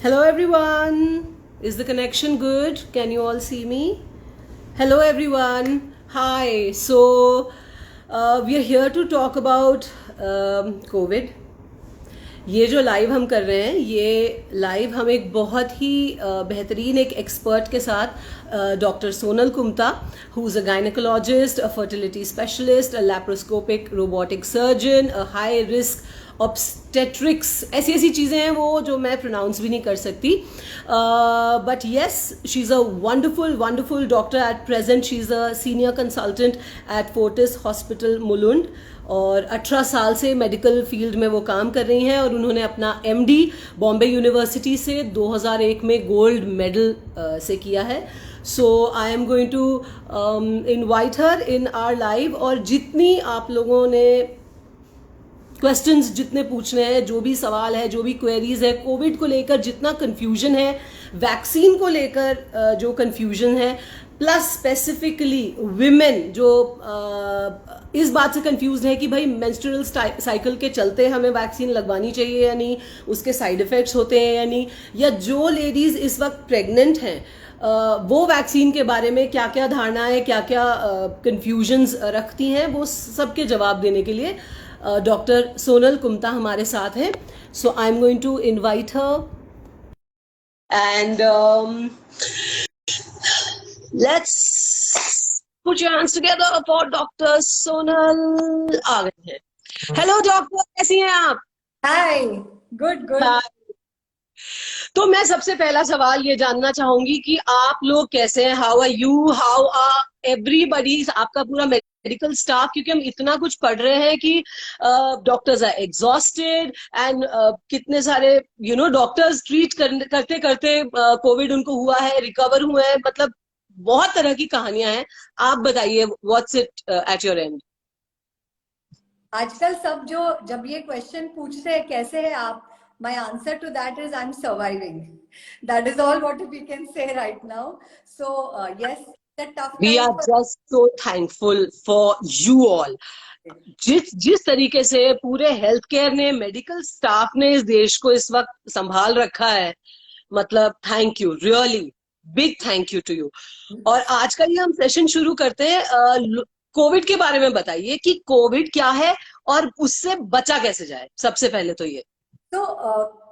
Hello everyone. Is the connection good? Can you all see me? Hello everyone. Hi. We are here to talk about COVID. ये जो live हम कर रहे हैं, ये live हम एक बहुत ही बेहतरीन एक एक्सपर्ट के साथ, doctor Sonal Kumta, who is a gynaecologist, a fertility specialist, a laparoscopic robotic surgeon, a high risk obstetrics, ऐसी ऐसी चीज़ें हैं वो जो मैं प्रोनाउंस भी नहीं कर सकती, but yes she is a wonderful wonderful doctor at present. She is a senior consultant eight Fortis hospital Mulund और 18 साल से मेडिकल फील्ड में वो काम कर रही हैं और उन्होंने अपना एमडी बॉम्बे यूनिवर्सिटी से 2001 में गोल्ड मेडल से किया है. So I am going to invite her in our live, और जितनी आप लोगों ने क्वेश्चंस जितने पूछने हैं, जो भी सवाल है, जो भी क्वेरीज है, कोविड को लेकर जितना कंफ्यूजन है, वैक्सीन को लेकर जो कंफ्यूजन है, प्लस स्पेसिफिकली विमेन जो इस बात से कंफ्यूज है कि भाई मेंस्ट्रुअल साइकिल के चलते हमें वैक्सीन लगवानी चाहिए या नहीं, उसके साइड इफेक्ट्स होते हैं या नहीं, या जो लेडीज इस वक्त प्रेग्नेंट हैं वो वैक्सीन के बारे में क्या क्या धारणाएं, क्या क्या कंफ्यूजन्स रखती हैं, वो सबके जवाब देने के लिए डॉक्टर सोनल कुमता हमारे साथ हैं. So I am going to invite her and let's put your hands together for doctor Sonal. आ गए हैं. हेलो डॉक्टर, कैसी हैं आप? हाय. Good good. हाँ. तो मैं सबसे पहला सवाल ये जानना चाहूंगी कि आप लोग कैसे हैं? How are you, how are everybody, आपका पूरा मेडिकल स्टाफ, क्योंकि हम इतना कुछ पढ़ रहे हैं कि डॉक्टर्स आर एग्जॉस्टेड एंड कितने सारे डॉक्टर्स ट्रीट करते करते कोविड उनको हुआ है, रिकवर हुए हैं, मतलब बहुत तरह की कहानियां हैं. आप बताइए, what's it at your and? आजकल सब जो जब ये क्वेश्चन पूछते हैं कैसे है आप, my answer to that is I'm surviving. That is all what we can say right now. So yes, the tough we time are for just so thankful for you all. जिस जिस तरीके से पूरे हेल्थ केयर ने, medical staff ने इस देश को इस वक्त संभाल रखा है, मतलब thank you, really big thank you to you. और आज का ये हम सेशन शुरू करते हैं. कोविड के बारे में बताइए कि कोविड क्या है और उससे बचा कैसे जाए, सबसे पहले तो ये. तो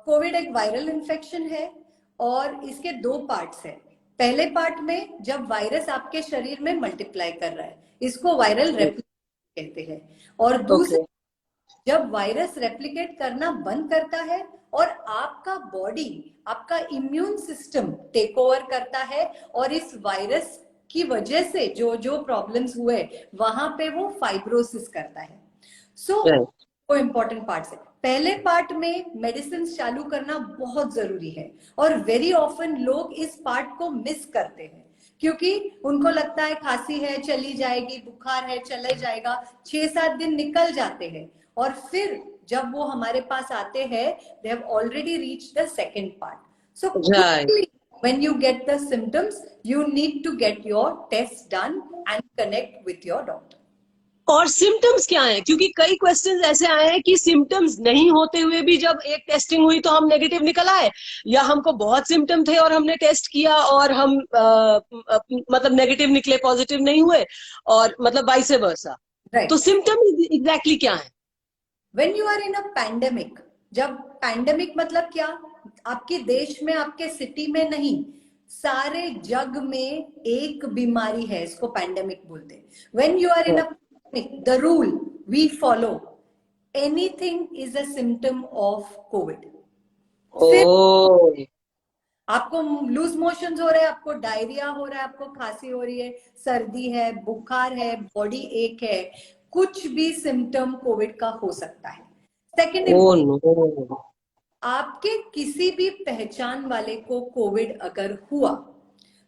कोविड एक वायरल इन्फेक्शन है और इसके दो पार्ट्स हैं. पहले पार्ट में जब वायरस आपके शरीर में मल्टीप्लाई कर रहा है, इसको वायरल रेप्लिकेशन कहते हैं. और दूसरे, ओके. जब वायरस रेप्लिकेट करना बंद करता है और आपका बॉडी, आपका इम्यून सिस्टम टेक ओवर करता है और इस वायरस की वजह से जो जो प्रॉब्लम्स हुए वहां पे वो फाइब्रोसिस करता है. सो वो इंपॉर्टेंट पार्ट्स है. पहले पार्ट में मेडिसिन चालू करना बहुत जरूरी है और वेरी ऑफन लोग इस पार्ट को मिस करते हैं क्योंकि उनको लगता है खांसी है चली जाएगी, बुखार है चले जाएगा, 6-7 दिन निकल जाते हैं और फिर जब वो हमारे पास आते हैं they have already reach the second part. So right. Quickly when you get the symptoms you need to get your test done and connect with your doctor. और सिम्टम्स क्या हैं? क्योंकि कई क्वेश्चंस ऐसे आए हैं कि सिम्टम्स नहीं होते हुए भी जब एक टेस्टिंग हुई तो हम नेगेटिव निकल आए, या हमको बहुत सिम्टम थे और हमने टेस्ट किया और हम मतलब नेगेटिव निकले, पॉजिटिव नहीं हुए, और मतलब वाइस वर्सा. तो Right. सिम्टम एग्जैक्टली क्या है? When you are in a pandemic, जब पैंडेमिक मतलब क्या, आपके देश में, आपके सिटी में नहीं, सारे जग में एक बीमारी है, इसको पैंडेमिक बोलते हैं. When you are in a pandemic, the rule we follow, anything is a symptom of COVID. सिर्फ ओ. आपको लूज मोशंस हो रहे हैं, आपको डायरिया हो रहा है, आपको खांसी हो रही है, सर्दी है, बुखार है, बॉडी एक है, कुछ भी सिम्टम कोविड का हो सकता है. सेकेंड ओ इंपॉर्टेंट, नो. आपके किसी भी पहचान वाले को कोविड अगर हुआ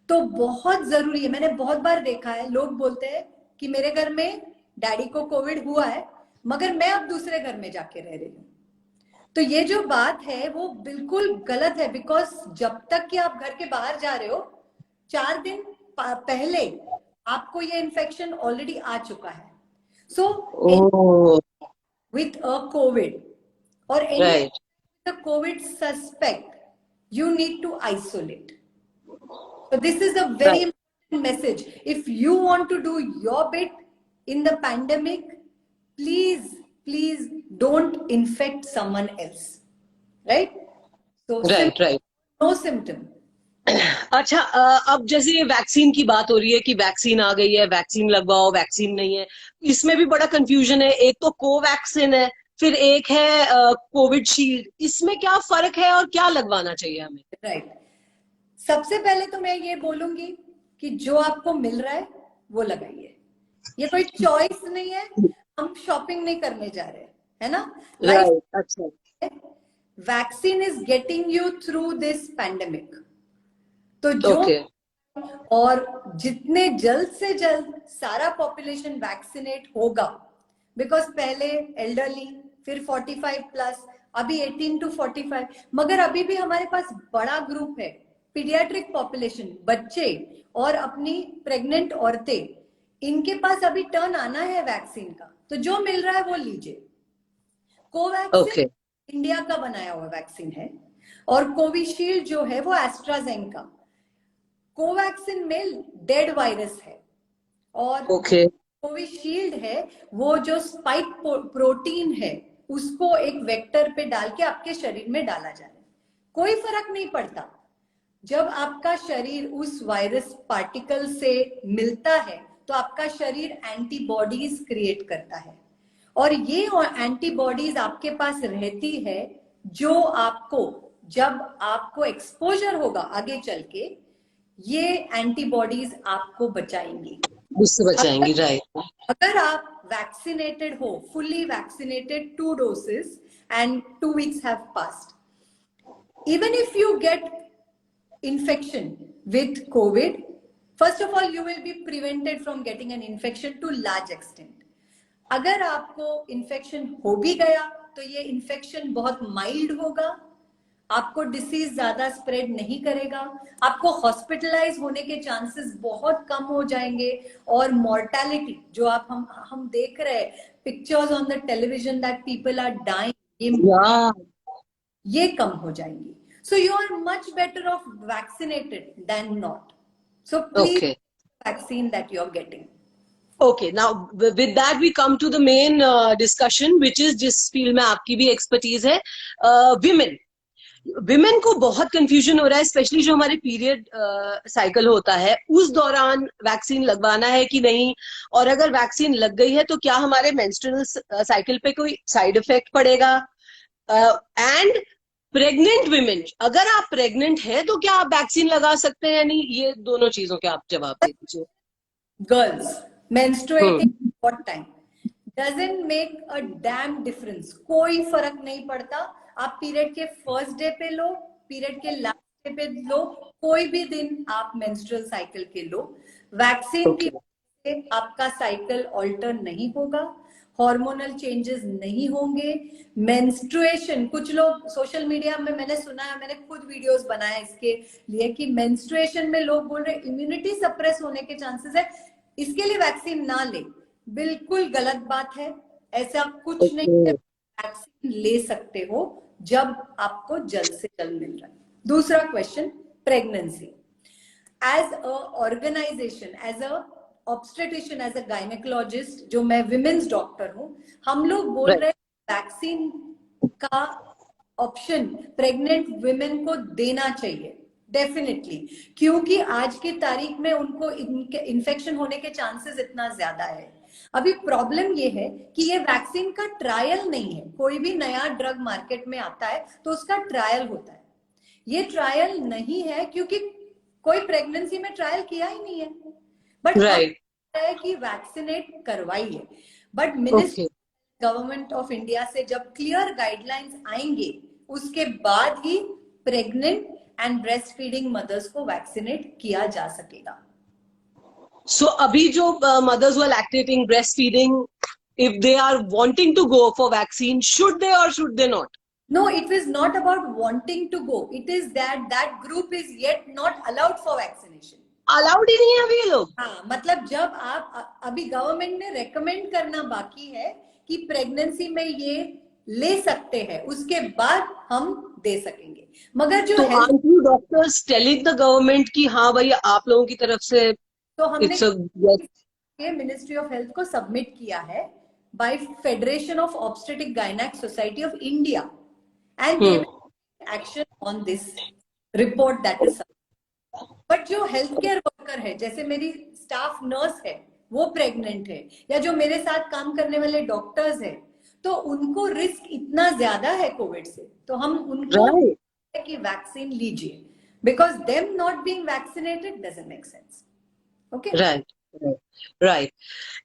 तो बहुत जरूरी है, मैंने बहुत बार देखा है लोग बोलते हैं कि मेरे घर में डैडी को कोविड हुआ है मगर मैं अब दूसरे घर में जाके रह रही हूँ. तो ये जो बात है वो बिल्कुल गलत है बिकॉज जब तक कि आप घर के बाहर जा रहे हो 4 दिन पहले आपको ये इन्फेक्शन ऑलरेडी आ चुका है. सो ओ. विथ अ कोविड और any right. Covid suspect, you need to isolate. So this is a very Right. important message. If you want to do your bit in the pandemic, please don't infect someone else. Right? So Right, right. no symptom. अच्छा, अब जैसे ये vaccine की बात हो रही है कि वैक्सीन आ गई है, वैक्सीन लगवाओ, वैक्सीन नहीं है, इसमें भी बड़ा कंफ्यूजन है। एक तो कोवैक्सीन है, फिर एक है कोविड शील्ड। इसमें क्या फर्क है और क्या लगवाना चाहिए हमें? राइट। सबसे पहले तो मैं ये बोलूंगी कि जो आपको मिल रहा है वो लगाइए। ये कोई चॉइस नहीं है, हम शॉपिंग नहीं करने जा रहे हैं, है ना? राइट, अच्छा। Vaccine is getting you through this pandemic. तो जो ओके। और जितने जल्द से जल्द सारा पॉपुलेशन वैक्सीनेट होगा, बिकॉज पहले एल्डरली, फिर 45 प्लस, अभी 18 टू 45, मगर अभी भी हमारे पास बड़ा ग्रुप है, पीडियाट्रिक पॉपुलेशन, बच्चे और अपनी प्रेग्नेंट औरतें, इनके पास अभी टर्न आना है वैक्सीन का। तो जो मिल रहा है वो लीजिए। Covaxin okay. इंडिया का बनाया हुआ वैक्सीन है और कोविशील्ड जो है वो एस्ट्राजेनेका। कोवैक्सीन में डेड वायरस है और ओके। कोविशील्ड है वो जो स्पाइक प्रोटीन है उसको एक वेक्टर पे डाल के आपके शरीर में डाला जा रहा है। कोई फर्क नहीं पड़ता, जब आपका शरीर उस वायरस पार्टिकल से मिलता है तो आपका शरीर एंटीबॉडीज क्रिएट करता है और ये एंटीबॉडीज आपके पास रहती है जो आपको, जब आपको एक्सपोजर होगा आगे चल के, ये एंटीबॉडीज आपको बचाएंगी, उससे बचाएंगी। राइट। अगर आप वैक्सीनेटेड हो, fully vaccinated, 2 doses and 2 weeks have passed. Even if you get infection with COVID, first of all you will be prevented from getting an infection to large extent. अगर आपको infection हो भी गया तो ये इन्फेक्शन बहुत mild होगा, आपको डिसीज ज्यादा स्प्रेड नहीं करेगा, आपको हॉस्पिटलाइज होने के चांसेस बहुत कम हो जाएंगे और मॉर्टेलिटी जो आप हम देख रहे हैं pictures on the television that people are dying, ये कम हो जाएंगी। So you are much better off vaccinated than not. So please vaccine that you are getting. Okay, now with that we come to the main discussion, which is जिस field में आपकी भी expertise है, women को बहुत confusion हो रहा है, स्पेशली जो हमारे पीरियड साइकिल होता है उस दौरान वैक्सीन लगवाना है कि नहीं, और अगर वैक्सीन लग गई है तो क्या हमारे मेंस्ट्रुअल साइकिल पे कोई साइड इफेक्ट पड़ेगा, एंड प्रेग्नेंट विमेन, अगर आप प्रेग्नेंट हैं तो क्या आप वैक्सीन लगा सकते हैं या नहीं, ये दोनों चीजों के आप जवाब दे दीजिए। Girls menstruating what time doesn't make a damn difference, कोई फर्क नहीं पड़ता। आप पीरियड के फर्स्ट डे पे लो, पीरियड के लास्ट डे पे लो, कोई भी दिन आप मेंस्ट्रुअल साइकिल के लो, वैक्सीन की वजह से आपका साइकिल ऑल्टर नहीं होगा, हार्मोनल चेंजेस नहीं होंगे। मेंस्ट्रुएशन, कुछ लोग सोशल मीडिया में मैंने सुना है, मैंने खुद वीडियोस बनाए इसके लिए कि मेंस्ट्रुएशन में लोग बोल रहे इम्यूनिटी सप्रेस होने के चांसेस है, इसके लिए वैक्सीन ना ले। बिल्कुल गलत बात है, ऐसा कुछ नहीं है। वैक्सीन ले सकते हो जब आपको जल्द से जल्द मिल रहा है। दूसरा question, pregnancy. As a organisation, as a obstetrician, as a gynaecologist, जो मैं विमेन्स डॉक्टर हूं, हम लोग बोल रहे हैं वैक्सीन का ऑप्शन प्रेग्नेंट विमेन को देना चाहिए डेफिनेटली, क्योंकि आज की तारीख में उनको इन्फेक्शन होने के चांसेस इतना ज्यादा है। अभी प्रॉब्लम ये है कि ये वैक्सीन का ट्रायल नहीं है, कोई भी नया ड्रग मार्केट में आता है तो उसका ट्रायल होता है, ये ट्रायल नहीं है क्योंकि कोई प्रेगनेंसी में ट्रायल किया ही नहीं है, बट है कि वैक्सीनेट करवाइए। But ministry government of India से जब क्लियर गाइडलाइंस आएंगे उसके बाद ही pregnant and breast feeding mothers को वैक्सीनेट किया जा सकेगा। सो अभी जो mothers who are lactating, breast feeding, if they are wanting to go for vaccine, should they or should they not? No, it is not about wanting to go, it is that group is yet not allowed for vaccination. Allowed ही नहीं है अभी ये लोग। हाँ, मतलब जब आप, अभी गवर्नमेंट ने रेकमेंड करना बाकी है कि प्रेगनेंसी में ये ले सकते हैं, उसके बाद हम दे सकेंगे। मगर जो तो health, are you doctors telling the government कि हाँ भाई आप लोगों की तरफ से तो हमने it's a ministry of health को सबमिट किया है by federation of obstetric gynaec society of India, and they will action on this report that is. But जो हेल्थ केयर वर्कर है, जैसे मेरी स्टाफ नर्स है, वो प्रेग्नेंट है, या जो मेरे साथ काम करने वाले डॉक्टर्स है, तो उनको रिस्क इतना ज्यादा है कोविड से, तो हम उनको राइट कि वैक्सीन लीजिए, because them not being vaccinated doesn't make sense. Okay, right right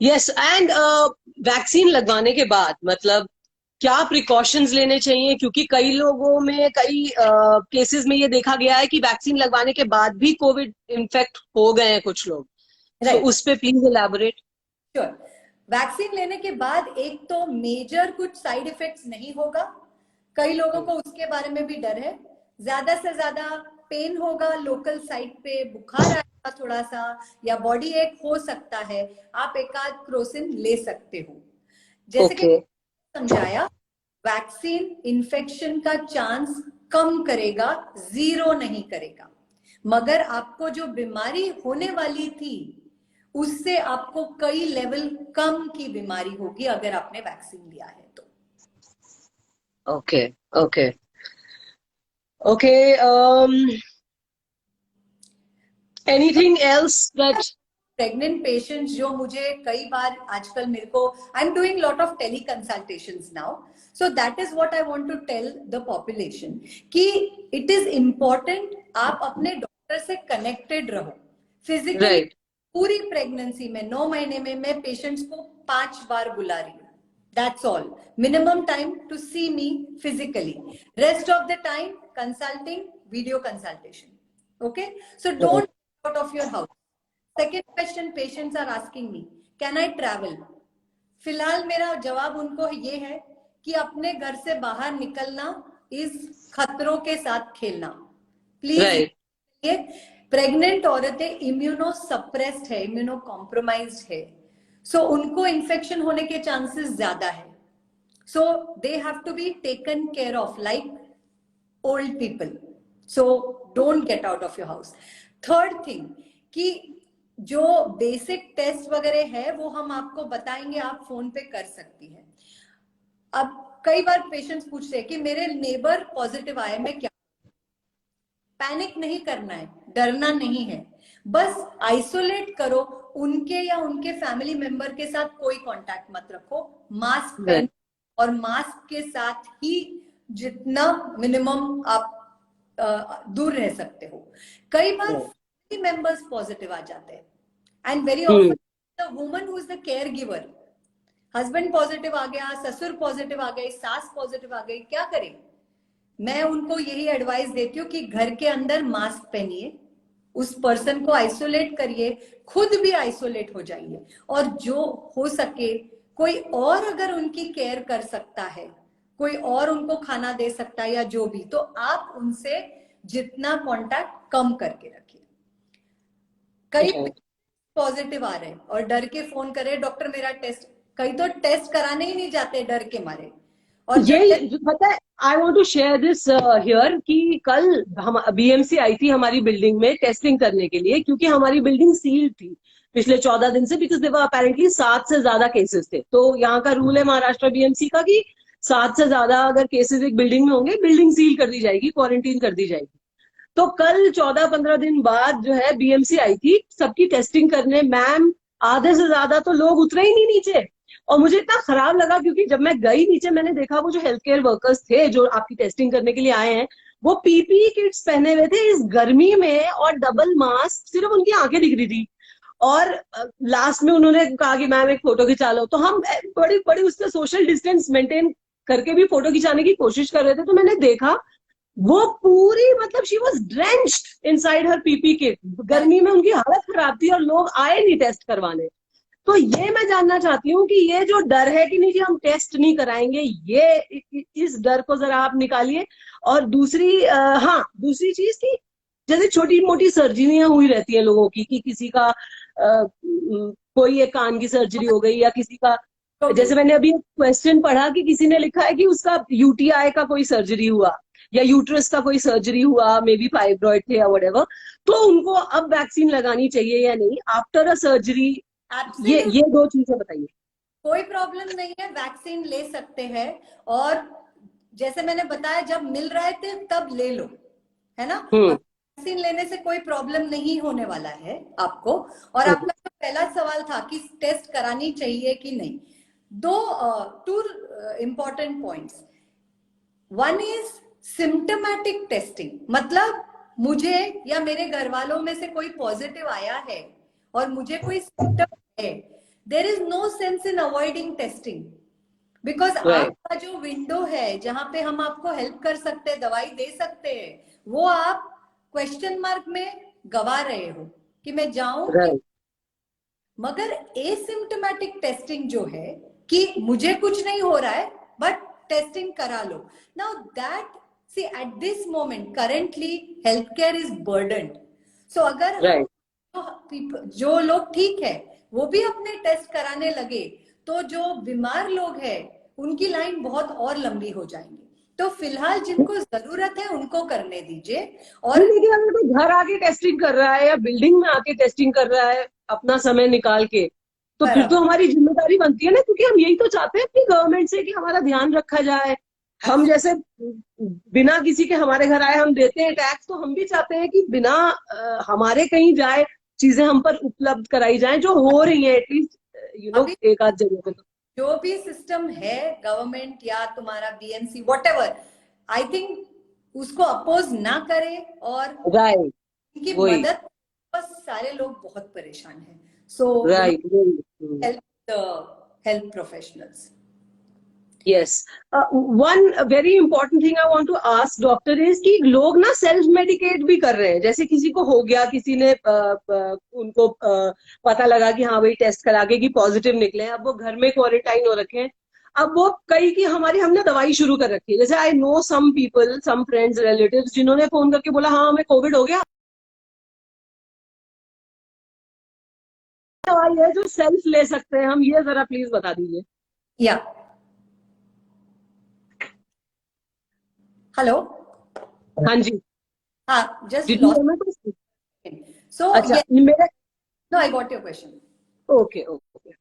yes and vaccine लगवाने के बाद मतलब क्या प्रिकॉशंस लेने चाहिए, क्योंकि कई लोगों में कई केसेस में ये देखा गया है कि वैक्सीन लगवाने के बाद भी कोविड इन्फेक्ट हो गए हैं कुछ लोग। सो राइट, उस पे प्लीज एलैबोरेट। श्योर। वैक्सीन लेने के बाद एक तो मेजर कुछ साइड इफेक्ट्स नहीं होगा, कई लोगों को उसके बारे में भी डर है। ज्यादा से ज्यादा पेन होगा लोकल साइट पे, बुखार आएगा थोड़ा सा, या बॉडी एक हो सकता है। आप एकाध क्रोसिन ले सकते हो। जैसे कि ओके समझाया, वैक्सीन इन्फेक्शन का चांस कम करेगा, जीरो नहीं करेगा, मगर आपको जो बीमारी होने वाली थी उससे आपको कई लेवल कम की बीमारी होगी अगर आपने वैक्सीन लिया है तो। Okay okay okay anything else that pregnant patients जो मुझे कई बार आजकल मेरे को, I am doing lot of teleconsultations now, so that is what I want to tell the population कि इट इज इम्पोर्टेंट आप अपने डॉक्टर से कनेक्टेड रहो फिजिकली। राइट पूरी प्रेगनेंसी में 9 महीने में मैं पेशेंट्स को 5 बार बुला रही हूँ, that's all, minimum time to see me physically, rest of the time consulting, video consultation. Okay, so don't out of your house. Second question patients are asking me, can I travel? फिलहाल मेरा जवाब उनको ये है कि अपने घर से बाहर निकलना इस खतरों के साथ खेलना, प्लीज। राइट ये प्रेग्नेंट औरतें इम्यूनो सप्रेस्ड है, इम्यूनो कॉम्प्रोमाइज्ड है, सो उनको इन्फेक्शन होने के चांसेस ज्यादा है, so they have to be taken care of like old people, so don't get out of your house. Third thing कि जो बेसिक टेस्ट वगैरह है वो हम आपको बताएंगे, आप फोन पे कर सकती हैं। अब कई बार पेशेंट्स पूछते हैं कि मेरे नेबर पॉजिटिव आए, मैं क्या? पैनिक नहीं करना है, डरना नहीं है, बस आइसोलेट करो, उनके या उनके फैमिली मेंबर के साथ कोई कांटेक्ट मत रखो, मास्क पहन, और मास्क के साथ ही जितना मिनिमम आप दूर रह सकते हो। कई बार फैमिली मेंबर्स पॉजिटिव आ जाते हैं, and very often the woman who is the caregiver, husband positive आ गया, ससुर पॉजिटिव आ गए, सास पॉजिटिव आ गई, क्या करें? मैं उनको यही एडवाइस देती हूँ कि घर के अंदर मास्क पहनिए, उस पर्सन को आइसोलेट करिए, खुद भी आइसोलेट हो जाइए, और जो हो सके कोई और अगर उनकी केयर कर सकता है, कोई और उनको खाना दे सकता है या जो भी, तो आप उनसे जितना कांटेक्ट कम करके रखिए। कई पॉजिटिव आ रहे हैं और डर के फोन करे, डॉक्टर मेरा टेस्ट, कई तो टेस्ट कराने ही नहीं जाते डर के मारे। और ये पता है I want to share this here कि कल हम बीएमसी आई थी हमारी बिल्डिंग में टेस्टिंग करने के लिए, क्योंकि हमारी बिल्डिंग सील्ड थी पिछले 14 दिन से, बिकॉज देवर अपेरेंटली 7 से ज्यादा केसेस थे। तो यहाँ का रूल है महाराष्ट्र बीएमसी का कि 7 से ज्यादा अगर केसेस एक बिल्डिंग में होंगे, बिल्डिंग सील कर दी जाएगी, क्वारंटीन कर दी जाएगी। तो कल 14-15 दिन बाद जो है बीएमसी आई थी सबकी टेस्टिंग करने, मैम आधे से ज्यादा तो लोग उतरे ही नहीं नीचे। और मुझे इतना खराब लगा क्योंकि जब मैं गई नीचे मैंने देखा वो जो हेल्थ केयर वर्कर्स थे जो आपकी टेस्टिंग करने के लिए आए हैं, वो पीपीई किट्स पहने हुए थे इस गर्मी में, और डबल मास्क, सिर्फ उनकी आंखें दिख रही थी। और लास्ट में उन्होंने कहा कि मैम एक फोटो खिंचा लो, तो हम बड़ी बड़ी उससे सोशल डिस्टेंस मेंटेन करके भी फोटो खिंचाने की कोशिश कर रहे थे। तो मैंने देखा वो पूरी मतलब she was drenched inside her PP kit, गर्मी में उनकी हालत खराब थी और लोग आए नहीं टेस्ट करवाने। तो ये मैं जानना चाहती हूँ कि ये जो डर है कि नहीं जी हम टेस्ट नहीं कराएंगे, ये इस डर को जरा आप निकालिए। और दूसरी हाँ दूसरी चीज की, जैसे छोटी मोटी सर्जरियां हुई रहती हैं लोगों की, कि किसी का कोई एक कान की सर्जरी हो गई या किसी का जैसे मैंने अभी एक क्वेश्चन पढ़ा कि किसी ने लिखा है कि उसका यूटीआई का कोई सर्जरी हुआ या यूट्रस का कोई सर्जरी हुआ, मे बी फाइब्रॉइड थे या व्हाटएवर, तो उनको अब वैक्सीन लगानी चाहिए या नहीं आफ्टर अ सर्जरी? ये दो चीजें बताइए। कोई प्रॉब्लम नहीं है, वैक्सीन ले सकते हैं। और जैसे मैंने बताया, जब मिल रहे थे तब ले लो, है ना। वैक्सीन लेने से कोई प्रॉब्लम नहीं होने वाला है आपको। और आपका जो पहला सवाल था कि टेस्ट करानी चाहिए कि नहीं, two important points. One is symptomatic testing, मतलब मुझे या मेरे घर वालों में से कोई पॉजिटिव आया है और मुझे कोई सिम्टम है, there is no sense in avoiding testing, because आपका जो विंडो है जहां पे हम आपको हेल्प कर सकते हैं, दवाई दे सकते हैं, वो आप क्वेश्चन मार्क में गवा रहे हो कि मैं जाऊं कि... मगर एसिम्टोमेटिक टेस्टिंग जो है कि मुझे कुछ नहीं हो रहा है बट टेस्टिंग करा लो, now that, see at this moment currently health care is burdened. So अगर जो लोग ठीक है वो भी अपने टेस्ट कराने लगे, तो जो बीमार लोग हैं उनकी लाइन बहुत और लंबी हो जाएंगी। तो फिलहाल जिनको जरूरत है उनको करने दीजिए। और लेकिन अगर कोई घर आके टेस्टिंग कर रहा है या बिल्डिंग में आके टेस्टिंग कर रहा है अपना समय निकाल के, तो फिर तो हमारी जिम्मेदारी बनती है ना, क्योंकि हम यही तो चाहते हैं अपनी गवर्नमेंट से कि हमारा ध्यान रखा जाए। हम जैसे बिना किसी के हमारे घर आए हम देते हैं टैक्स, तो हम भी चाहते हैं कि बिना हमारे कहीं जाए चीजें हम पर उपलब्ध कराई जाएं, जो हो रही है एटलीस्ट एक आध जगह पे। जो भी सिस्टम है गवर्नमेंट या तुम्हारा बीएमसी व्हाटएवर, आई थिंक उसको अपोज ना करे और इनकी मदद, बस सारे लोग बहुत परेशान हैं। So help the health professionals. Yes. One very important thing I want to ask doctor is कि लोग ना सेल्फ मेडिकेट भी कर रहे हैं। जैसे किसी को हो गया, किसी ने उनको पता लगा कि हाँ भाई टेस्ट करा के कि पॉजिटिव निकले, अब वो घर में क्वारंटाइन हो रखे हैं। अब वो कई की हमने दवाई शुरू कर रखी है। जैसे I know some people, some friends, relatives, जिन्होंने फोन करके बोला हाँ हमें कोविड हो गया, दवाई है जो सेल्फ ले सकते हैं हम, ये जरा प्लीज बता दीजिए। या हेलो, हाँ जी, हाँ, जस्ट सो अच्छा मेरा, no I got your question. Okay okay.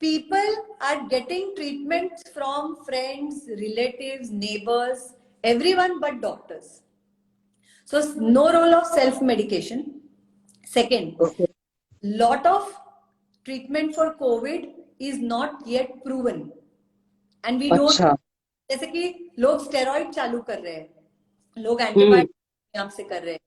People are getting treatments from friends, relatives, neighbors, everyone but doctors. So no role of self-medication. Second, lot of treatment for COVID is not yet proven. And we don't, जैसे कि लोग steroid चालू कर रहे हैं, लोग antibiotic से कर रहे हैं,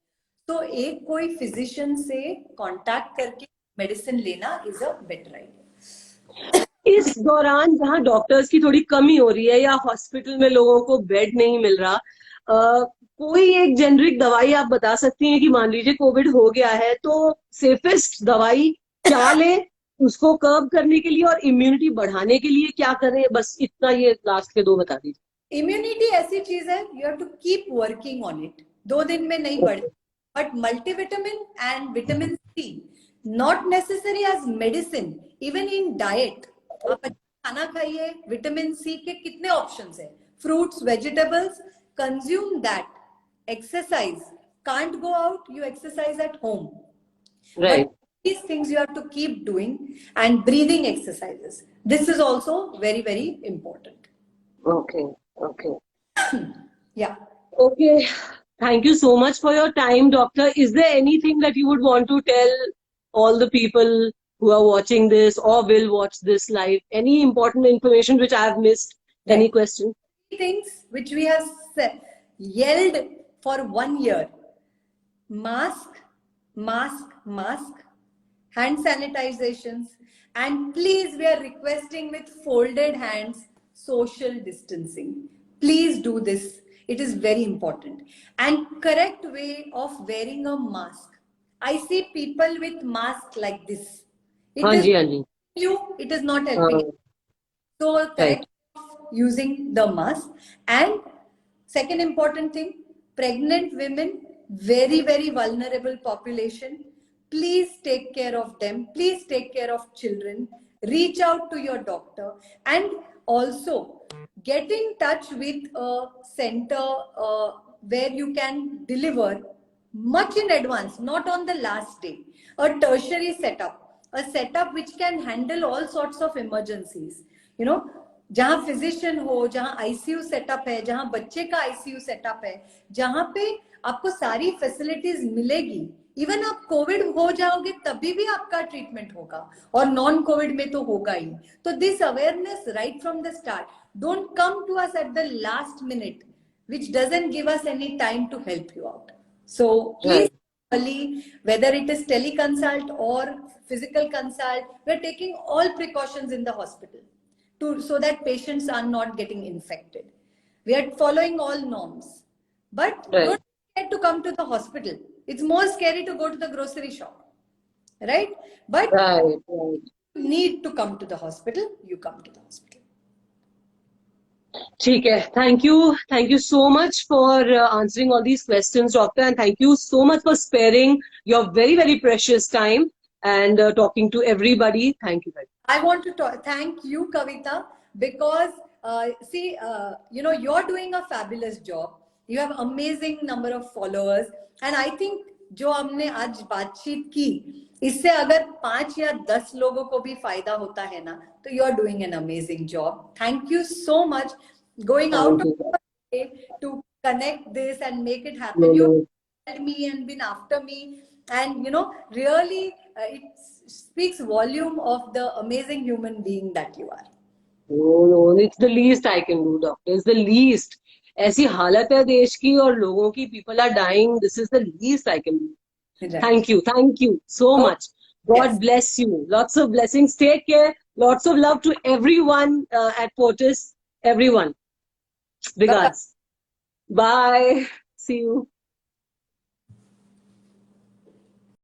तो एक कोई फिजिशियन से कांटेक्ट करके मेडिसिन लेना इज अ बेटर आइडिया। इस दौरान जहां डॉक्टर्स की थोड़ी कमी हो रही है या हॉस्पिटल में लोगों को बेड नहीं मिल रहा, कोई एक जेनरिक दवाई आप बता सकती हैं कि मान लीजिए कोविड हो गया है तो सेफेस्ट दवाई क्या ले उसको कर्व करने के लिए, और इम्यूनिटी बढ़ाने के लिए क्या करें? बस इतना, ये लास्ट के दो बता दीजिए। इम्यूनिटी ऐसी चीज है, you have to keep working on it. 2 दिन में नहीं बढ़ती, but multivitamin and vitamin C, not necessary as medicine, even in diet. आप खाना खाइए, विटामिन सी के कितने ऑप्शंस है, fruits, vegetables, consume that. Exercise, can't go out, you exercise at home, right. These things you have to keep doing, and breathing exercises, this is also very very important. Okay. Yeah. Okay. Thank you so much for your time, doctor. Is there anything that you would want to tell all the people who are watching this or will watch this live? Any important information which I have missed? Right. Any question? Things which we have yelled for 1 year: mask, hand sanitizations, and please, we are requesting with folded hands, social distancing. Please do this. It is very important. And correct way of wearing a mask. I see people with mask like this. It is you, it is not helping you. So correct using the mask. And second important thing, pregnant women, very very vulnerable population. please take care of them. Please take care of children. Reach out to your doctor, and also get in touch with a center where you can deliver much in advance, not on the last day. A tertiary setup, a setup which can handle all sorts of emergencies. You know, जहां physician हो, जहां ICU setup है, जहां बच्चे का ICU setup है, जहां पे आपको सारी फैसिलिटीज मिलेगी. इवन आप कोविड हो जाओगे तभी भी आपका ट्रीटमेंट होगा, और नॉन कोविड में तो होगा ही. तो this awareness right from the start. Don't come to us at the last minute which doesn't give us any time to help you out. So please, early, whether it is teleconsult or physical consult, we're taking all precautions in the hospital so that patients are not getting infected. We are following all norms. But don't get to come to the hospital. It's more scary to go to the grocery shop. Right? But you need to come to the hospital, you come to the hospital. ठीक है. Thank you so much for answering all these questions, doctor, and thank you so much for sparing your very, very precious time and talking to everybody. Thank you very much. I want to thank you, Kavita, because you're doing a fabulous job. You have amazing number of followers, and I think जो हमने आज बातचीत की, इससे अगर 5 या 10 लोगों को भी फायदा होता है ना, तो you are doing an amazing job. Thank you so much going out of your way to connect this and make it happen. You helped me and been after me, and really it speaks volume of the amazing human being that you are. No, it's the least I can do, doctor. It's the least. ऐसी हालत है देश की और लोगों की, people are dying. This is the least I can do. Right. Thank you so much. God bless you. Lots of blessings. Take care. Lots of love to everyone at Fortis. Everyone. Regards. Bye. See you.